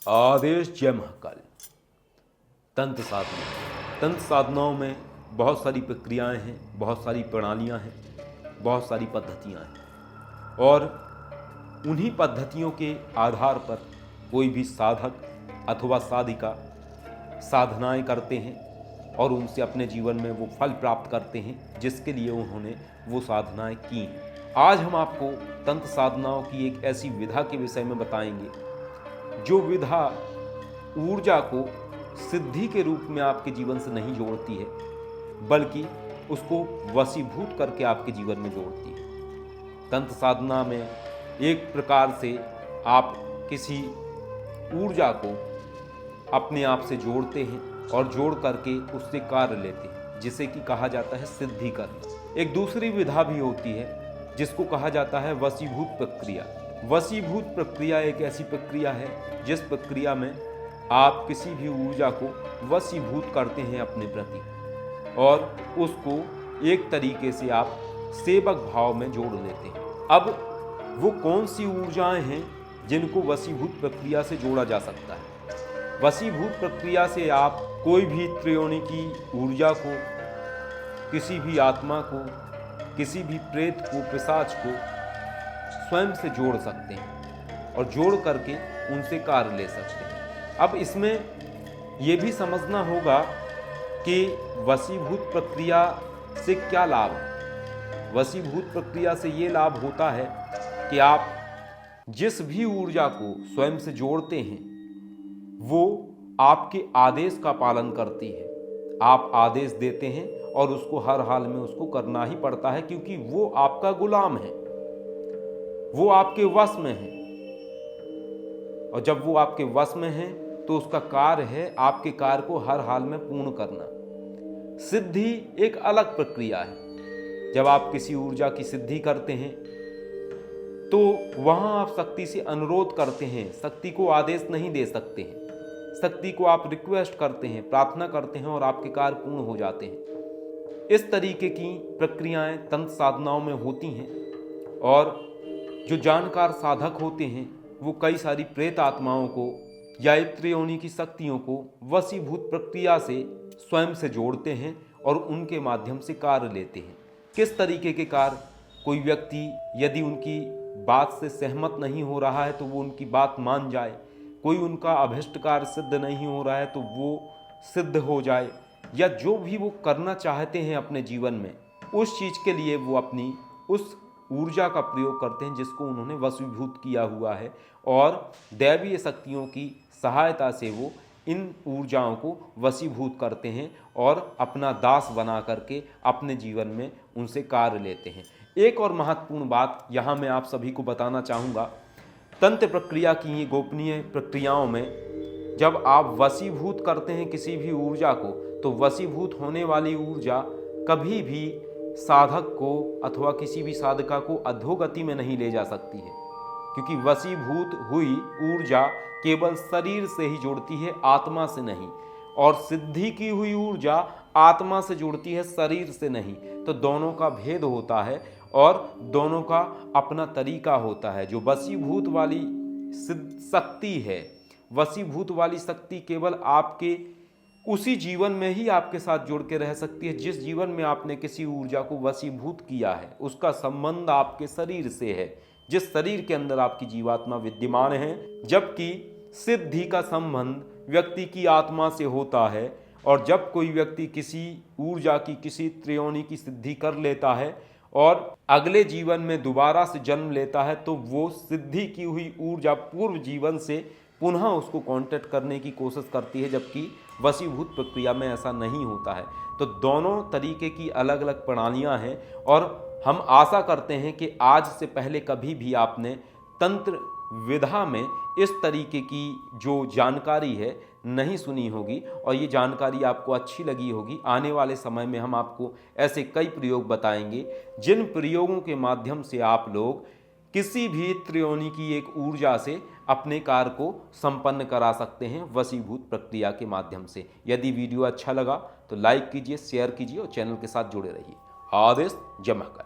आदेश जय महाकाल। तंत्र साधना। तंत्र साधनाओं में बहुत सारी प्रक्रियाएं हैं, बहुत सारी प्रणालियां हैं, बहुत सारी पद्धतियां हैं और उन्हीं पद्धतियों के आधार पर कोई भी साधक अथवा साधिका साधनाएं करते हैं और उनसे अपने जीवन में वो फल प्राप्त करते हैं जिसके लिए उन्होंने वो साधनाएं की हैं। आज हम आपको तंत्र साधनाओं की एक ऐसी विधा के विषय में बताएंगे जो विधा ऊर्जा को सिद्धि के रूप में आपके जीवन से नहीं जोड़ती है, बल्कि उसको वशीभूत करके आपके जीवन में जोड़ती है। तंत्र साधना में एक प्रकार से आप किसी ऊर्जा को अपने आप से जोड़ते हैं और जोड़ करके उससे कार्य लेते हैं, जिसे कि कहा जाता है सिद्धि करना। एक दूसरी विधा भी होती है जिसको कहा जाता है वशीभूत प्रक्रिया। वशीभूत प्रक्रिया एक ऐसी प्रक्रिया है जिस प्रक्रिया में आप किसी भी ऊर्जा को वशीभूत करते हैं अपने प्रति और उसको एक तरीके से आप सेवक भाव में जोड़ लेते हैं। अब वो कौन सी ऊर्जाएं हैं जिनको वशीभूत प्रक्रिया से जोड़ा जा सकता है? वशीभूत प्रक्रिया से आप कोई भी त्रयोणी की ऊर्जा को, किसी भी आत्मा को, किसी भी प्रेत को, पिशाच को स्वयं से जोड़ सकते हैं और जोड़ करके उनसे कार्य ले सकते हैं। अब इसमें ये भी समझना होगा कि वशीभूत प्रक्रिया से क्या लाभ है। वशीभूत प्रक्रिया से ये लाभ होता है कि आप जिस भी ऊर्जा को स्वयं से जोड़ते हैं वो आपके आदेश का पालन करती है। आप आदेश देते हैं और उसको हर हाल में उसको करना ही पड़ता है, क्योंकि वो आपका गुलाम है, वो आपके वश में है। और जब वो आपके वश में है तो उसका कार्य है आपके कार्य को हर हाल में पूर्ण करना। सिद्धि एक अलग प्रक्रिया है। जब आप किसी ऊर्जा की सिद्धि करते हैं तो वहां आप शक्ति से अनुरोध करते हैं, शक्ति को आदेश नहीं दे सकते हैं। शक्ति को आप रिक्वेस्ट करते हैं, प्रार्थना करते हैं और आपके कार्य पूर्ण हो जाते हैं। इस तरीके की प्रक्रियाएं तंत्र साधनाओं में होती हैं और जो जानकार साधक होते हैं वो कई सारी प्रेत आत्माओं को या त्रयोणी की शक्तियों को वशीभूत प्रक्रिया से स्वयं से जोड़ते हैं और उनके माध्यम से कार्य लेते हैं। किस तरीके के कार्य? कोई व्यक्ति यदि उनकी बात से सहमत नहीं हो रहा है तो वो उनकी बात मान जाए, कोई उनका अभिष्ट कार्य सिद्ध नहीं हो रहा है तो वो सिद्ध हो जाए, या जो भी वो करना चाहते हैं अपने जीवन में उस चीज़ के लिए वो अपनी उस ऊर्जा का प्रयोग करते हैं जिसको उन्होंने वशीभूत किया हुआ है और दैवीय शक्तियों की सहायता से वो इन ऊर्जाओं को वशीभूत करते हैं और अपना दास बना करके अपने जीवन में उनसे कार्य लेते हैं। एक और महत्वपूर्ण बात यहाँ मैं आप सभी को बताना चाहूँगा। तंत्र प्रक्रिया की ये गोपनीय प्रक्रियाओं में जब आप वशीभूत करते हैं किसी भी ऊर्जा को, तो वशीभूत होने वाली ऊर्जा कभी भी साधक को अथवा किसी भी साधका को अधोगति में नहीं ले जा सकती है, क्योंकि वशीभूत हुई ऊर्जा केवल शरीर से ही जुड़ती है, आत्मा से नहीं। और सिद्धि की हुई ऊर्जा आत्मा से जुड़ती है, शरीर से नहीं। तो दोनों का भेद होता है और दोनों का अपना तरीका होता है। जो वशीभूत वाली शक्ति है, वशीभूत वाली शक्ति केवल आपके उसी जीवन में ही आपके साथ जुड़ के रह सकती है जिस जीवन में आपने किसी ऊर्जा को वशीभूत किया है। उसका संबंध आपके शरीर से है, जिस शरीर के अंदर आपकी जीवात्मा विद्यमान है। जबकि सिद्धि का संबंध व्यक्ति की आत्मा से होता है और जब कोई व्यक्ति किसी ऊर्जा की, किसी त्रयोणी की सिद्धि कर लेता है और अगले जीवन में दोबारा से जन्म लेता है तो वो सिद्धि की हुई ऊर्जा पूर्व जीवन से पुनः उसको कांटेक्ट करने की कोशिश करती है, जबकि वशीभूत प्रक्रिया में ऐसा नहीं होता है। तो दोनों तरीके की अलग अलग प्रणालियां हैं और हम आशा करते हैं कि आज से पहले कभी भी आपने तंत्र विधा में इस तरीके की जो जानकारी है नहीं सुनी होगी और ये जानकारी आपको अच्छी लगी होगी। आने वाले समय में हम आपको ऐसे कई प्रयोग बताएंगे जिन प्रयोगों के माध्यम से आप लोग किसी भी त्रयोणी की एक ऊर्जा से अपने कार्य को संपन्न करा सकते हैं वशीभूत प्रक्रिया के माध्यम से। यदि वीडियो अच्छा लगा तो लाइक कीजिए, शेयर कीजिए और चैनल के साथ जुड़े रहिए। आदेश जय महाकाल।